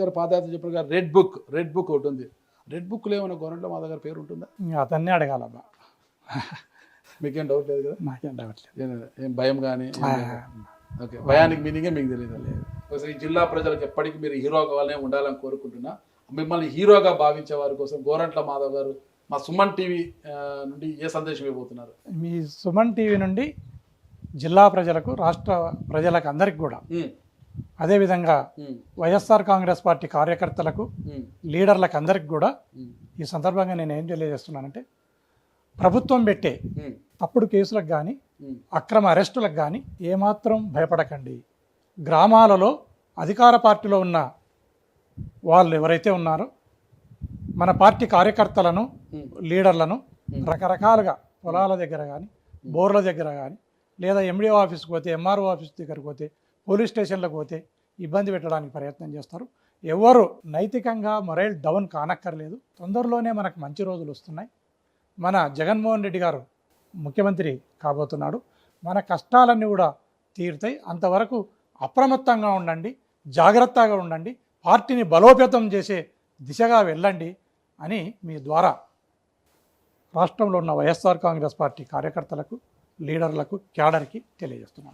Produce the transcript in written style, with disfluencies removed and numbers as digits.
గారు పాదయాత్ర చెప్పిన red book ఒకటి ఉంది. రెడ్ బుక్లో ఏమైనా గవర్నమెంట్ మాధవ్ గారి పేరు ఉంటుందా? అతన్నే అడగాలబ్బా. మీకేం డౌట్ లేదు కదా? నాకేం డౌట్ లేదు. ఏం భయం కానీ? ఓకే, భయానికి మీనింగే మీకు తెలియదు. ఈ జిల్లా ప్రజలకు ఎప్పటికీ మీరు హీరోగా ఉండాలని కోరుకుంటున్నా. మిమ్మల్ని హీరోగా భావించే వారి కోసం గోరంట్ల మాధవ్ గారు మా సుమన్ టీవీ నుండి ఏ సందేశం ఇవ్వబోతున్నారు? మీ సుమన్ టీవీ నుండి జిల్లా ప్రజలకు, రాష్ట్ర ప్రజలకు అందరికి కూడా, అదేవిధంగా వైఎస్ఆర్ కాంగ్రెస్ పార్టీ కార్యకర్తలకు, లీడర్లకు అందరికి కూడా ఈ సందర్భంగా నేను ఏం తెలియజేస్తున్నానంటే, ప్రభుత్వం పెట్టే తప్పుడు కేసులకు కానీ, అక్రమ అరెస్టులకు కానీ ఏమాత్రం భయపడకండి. గ్రామాలలో అధికార పార్టీలో ఉన్న వాళ్ళు ఎవరైతే ఉన్నారో మన పార్టీ కార్యకర్తలను, లీడర్లను రకరకాలుగా పొలాల దగ్గర కానీ, బోర్ల దగ్గర కానీ, లేదా ఎండిఓ ఆఫీస్కి పోతే, ఎంఆర్ఓ ఆఫీస్ దగ్గరికి పోతే, పోలీస్ స్టేషన్లకు పోతే ఇబ్బంది పెట్టడానికి ప్రయత్నం చేస్తారు. ఎవరు నైతికంగా మొరైల్ డౌన్ కానక్కర్లేదు. తొందరలోనే మనకు మంచి రోజులు వస్తున్నాయి. మన జగన్మోహన్ రెడ్డి గారు ముఖ్యమంత్రి కాబోతున్నాడు. మన కష్టాలన్నీ కూడా తీరుతాయి. అంతవరకు అప్రమత్తంగా ఉండండి, జాగ్రత్తగా ఉండండి, పార్టీని బలోపేతం చేసే దిశగా వెళ్ళండి అని మీ ద్వారా రాష్ట్రంలో ఉన్న వైఎస్ఆర్ కాంగ్రెస్ పార్టీ కార్యకర్తలకు, లీడర్లకు, క్యాడర్కి తెలియజేస్తున్నాను.